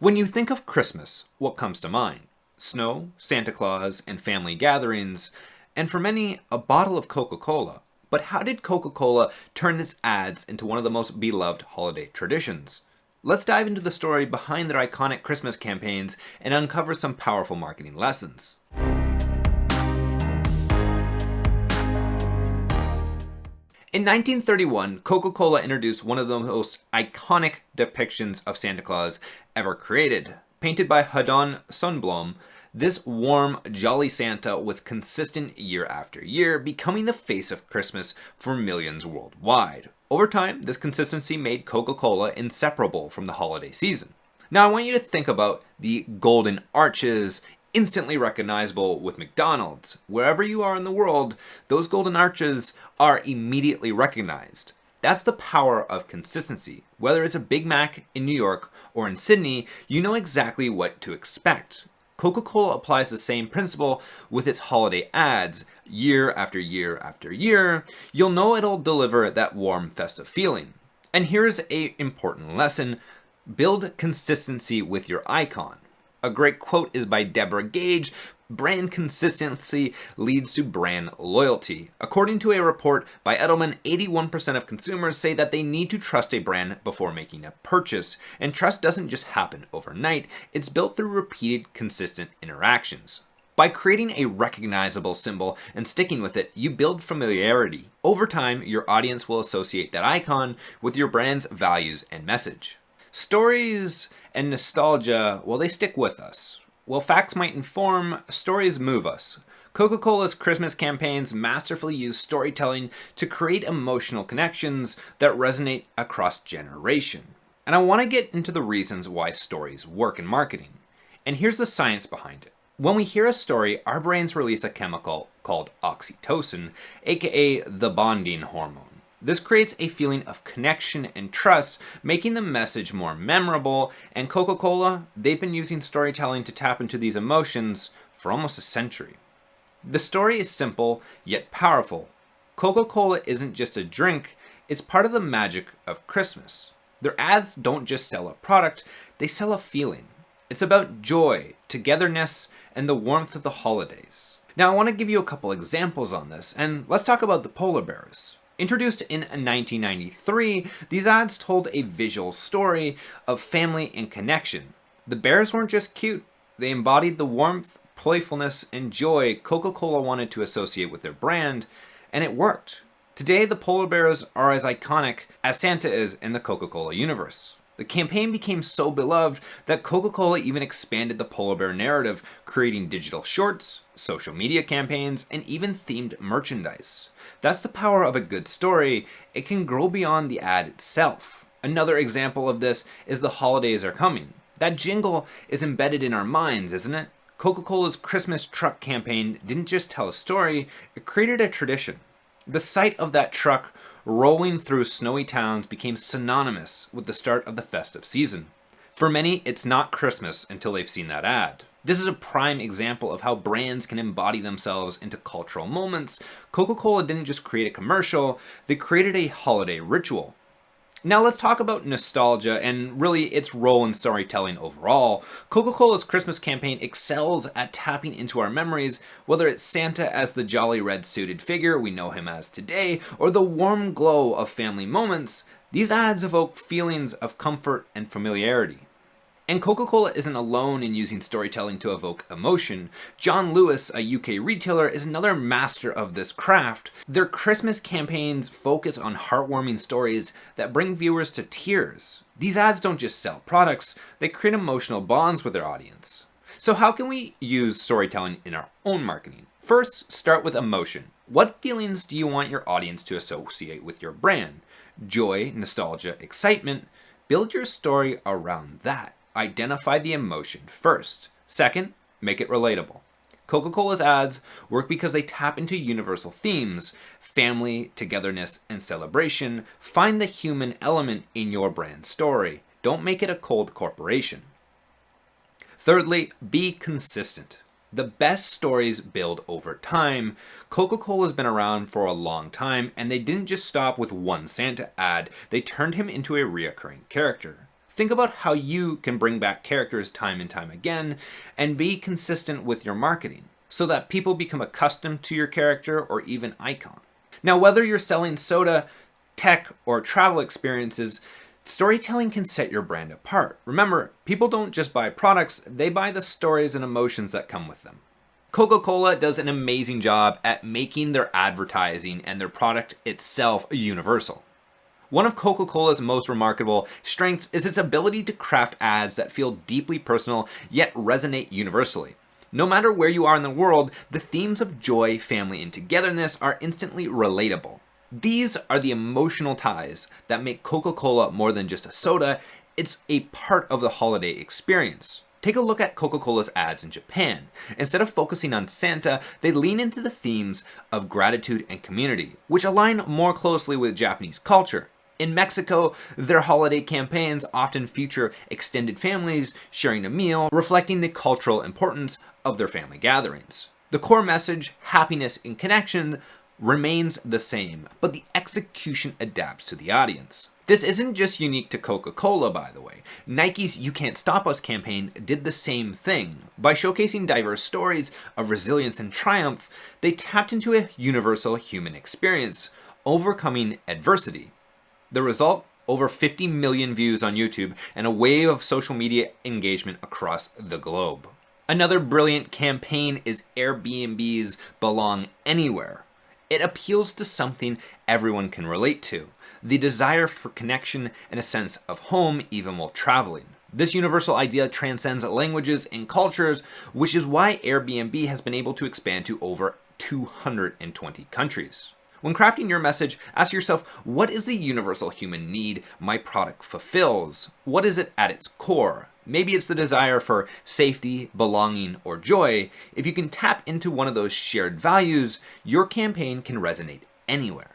When you think of Christmas, what comes to mind? Snow, Santa Claus, and family gatherings, and for many, a bottle of Coca-Cola. But how did Coca-Cola turn its ads into one of the most beloved holiday traditions? Let's dive into the story behind their iconic Christmas campaigns and uncover some powerful marketing lessons. In 1931, Coca-Cola introduced one of the most iconic depictions of Santa Claus ever created. Painted by Hedon Sundblom, this warm, jolly Santa was consistent year after year, becoming the face of Christmas for millions worldwide. Over time, this consistency made Coca-Cola inseparable from the holiday season. Now, I want you to think about the golden arches, instantly recognizable with McDonald's. Wherever you are in the world, those golden arches are immediately recognized. That's the power of consistency. Whether it's a Big Mac in New York or in Sydney, you know exactly what to expect. Coca-Cola applies the same principle with its holiday ads. Year after year after year, you'll know it'll deliver that warm, festive feeling. And here's an important lesson: build consistency with your icon. A great quote is by Deborah Gage: "Brand consistency leads to brand loyalty." According to a report by Edelman, 81% of consumers say that they need to trust a brand before making a purchase. And trust doesn't just happen overnight, it's built through repeated, consistent interactions. By creating a recognizable symbol and sticking with it, you build familiarity. Over time, your audience will associate that icon with your brand's values and message. Stories and nostalgia, well, they stick with us. While facts might inform, stories move us. Coca-Cola's Christmas campaigns masterfully use storytelling to create emotional connections that resonate across generation. And I want to get into the reasons why stories work in marketing. And here's the science behind it. When we hear a story, our brains release a chemical called oxytocin, aka the bonding hormone. This creates a feeling of connection and trust, making the message more memorable. And Coca-Cola, they've been using storytelling to tap into these emotions for almost a century. The story is simple, yet powerful. Coca-Cola isn't just a drink, it's part of the magic of Christmas. Their ads don't just sell a product, they sell a feeling. It's about joy, togetherness, and the warmth of the holidays. Now, I want to give you a couple examples on this, and let's talk about the polar bears. Introduced in 1993, these ads told a visual story of family and connection. The bears weren't just cute, they embodied the warmth, playfulness, and joy Coca-Cola wanted to associate with their brand, and it worked. Today, the polar bears are as iconic as Santa is in the Coca-Cola universe. The campaign became so beloved that Coca-Cola even expanded the polar bear narrative, creating digital shorts, social media campaigns, and even themed merchandise. That's the power of a good story. It can grow beyond the ad itself. Another example of this is "The Holidays Are Coming." That jingle is embedded in our minds, isn't it? Coca-Cola's Christmas truck campaign didn't just tell a story, it created a tradition. The sight of that truck rolling through snowy towns became synonymous with the start of the festive season. For many, it's not Christmas until they've seen that ad. This is a prime example of how brands can embody themselves into cultural moments. Coca-Cola didn't just create a commercial, they created a holiday ritual. Now let's talk about nostalgia and really its role in storytelling overall. Coca-Cola's Christmas campaign excels at tapping into our memories, whether it's Santa as the jolly red suited figure we know him as today, or the warm glow of family moments. These ads evoke feelings of comfort and familiarity. And Coca-Cola isn't alone in using storytelling to evoke emotion. John Lewis, a UK retailer, is another master of this craft. Their Christmas campaigns focus on heartwarming stories that bring viewers to tears. These ads don't just sell products, they create emotional bonds with their audience. So how can we use storytelling in our own marketing? First, start with emotion. What feelings do you want your audience to associate with your brand? Joy, nostalgia, excitement. Build your story around that. Identify the emotion first. Second, make it relatable. Coca-Cola's ads work because they tap into universal themes: family, togetherness, and celebration. Find the human element in your brand story. Don't make it a cold corporation. Thirdly, be consistent. The best stories build over time. Coca-Cola's been around for a long time, and they didn't just stop with one Santa ad, they turned him into a reoccurring character. Think about how you can bring back characters time and time again and be consistent with your marketing so that people become accustomed to your character or even icon. Now, whether you're selling soda, tech, or travel experiences, storytelling can set your brand apart. Remember, people don't just buy products, they buy the stories and emotions that come with them. Coca-Cola does an amazing job at making their advertising and their product itself universal. One of Coca-Cola's most remarkable strengths is its ability to craft ads that feel deeply personal yet resonate universally. No matter where you are in the world, the themes of joy, family, and togetherness are instantly relatable. These are the emotional ties that make Coca-Cola more than just a soda, it's a part of the holiday experience. Take a look at Coca-Cola's ads in Japan. Instead of focusing on Santa, they lean into the themes of gratitude and community, which align more closely with Japanese culture. In Mexico, their holiday campaigns often feature extended families sharing a meal, reflecting the cultural importance of their family gatherings. The core message, happiness and connection, remains the same, but the execution adapts to the audience. This isn't just unique to Coca-Cola, by the way. Nike's You Can't Stop Us campaign did the same thing. By showcasing diverse stories of resilience and triumph, they tapped into a universal human experience, overcoming adversity. The result? Over 50 million views on YouTube and a wave of social media engagement across the globe. Another brilliant campaign is Airbnb's Belong Anywhere. It appeals to something everyone can relate to, the desire for connection and a sense of home even while traveling. This universal idea transcends languages and cultures, which is why Airbnb has been able to expand to over 220 countries. When crafting your message, ask yourself, what is the universal human need my product fulfills? What is it at its core? Maybe it's the desire for safety, belonging, or joy. If you can tap into one of those shared values, your campaign can resonate anywhere.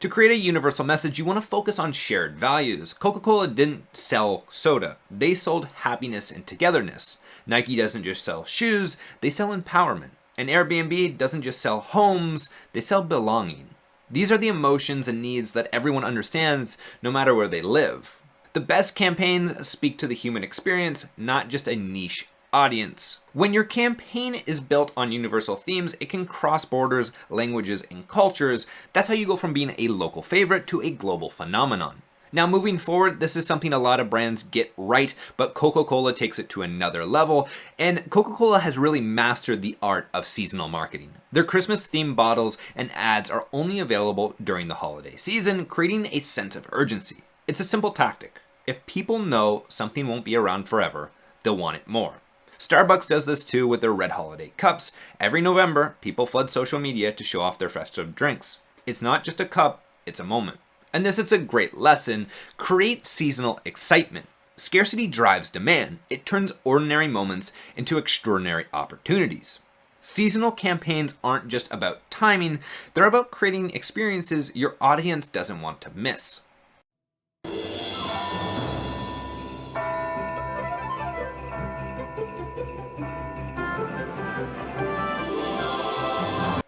To create a universal message, you want to focus on shared values. Coca-Cola didn't sell soda. They sold happiness and togetherness. Nike doesn't just sell shoes, they sell empowerment. And Airbnb doesn't just sell homes, they sell belonging. These are the emotions and needs that everyone understands no matter where they live. The best campaigns speak to the human experience, not just a niche audience. When your campaign is built on universal themes, it can cross borders, languages, and cultures. That's how you go from being a local favorite to a global phenomenon. Now, moving forward, this is something a lot of brands get right, but Coca-Cola takes it to another level, and Coca-Cola has really mastered the art of seasonal marketing. Their Christmas-themed bottles and ads are only available during the holiday season, creating a sense of urgency. It's a simple tactic. If people know something won't be around forever, they'll want it more. Starbucks does this too with their red holiday cups. Every November, people flood social media to show off their festive drinks. It's not just a cup, it's a moment. And this is a great lesson. Create seasonal excitement. Scarcity drives demand. It turns ordinary moments into extraordinary opportunities. Seasonal campaigns aren't just about timing, they're about creating experiences your audience doesn't want to miss.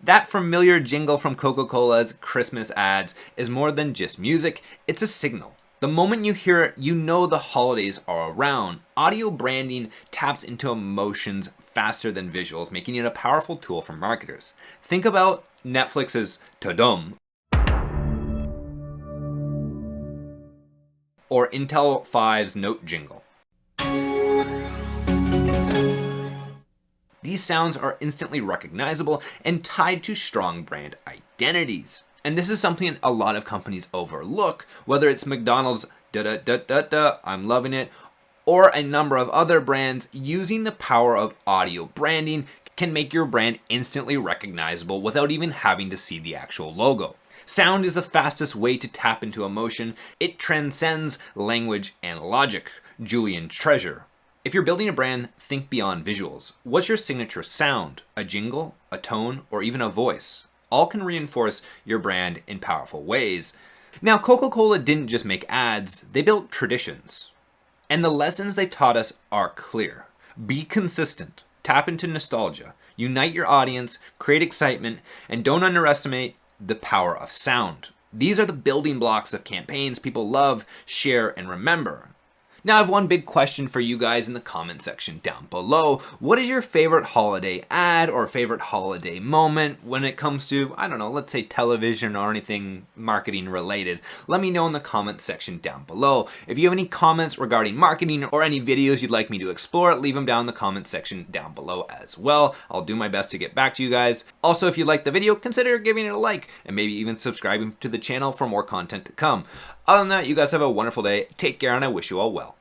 That familiar jingle from Coca-Cola's Christmas ads is more than just music, it's a signal. The moment you hear it, you know the holidays are around. Audio branding taps into emotions faster than visuals, making it a powerful tool for marketers. Think about Netflix's Ta-Dum or Intel 5's Note jingle. These sounds are instantly recognizable and tied to strong brand identities. And this is something a lot of companies overlook, whether it's McDonald's da-da-da-da-da, I'm loving it, or a number of other brands. Using the power of audio branding can make your brand instantly recognizable without even having to see the actual logo. Sound is the fastest way to tap into emotion. It transcends language and logic. Julian Treasure. If you're building a brand, think beyond visuals. What's your signature sound? A jingle, a tone, or even a voice? All can reinforce your brand in powerful ways. Now, Coca-Cola didn't just make ads, they built traditions. And the lessons they've taught us are clear. Be consistent, tap into nostalgia, unite your audience, create excitement, and don't underestimate the power of sound. These are the building blocks of campaigns people love, share, and remember. Now I have one big question for you guys in the comment section down below. What is your favorite holiday ad or favorite holiday moment when it comes to, I don't know, let's say television or anything marketing related? Let me know in the comment section down below. If you have any comments regarding marketing or any videos you'd like me to explore, leave them down in the comment section down below as well. I'll do my best to get back to you guys. Also, if you liked the video, consider giving it a like and maybe even subscribing to the channel for more content to come. Other than that, you guys have a wonderful day. Take care and I wish you all well.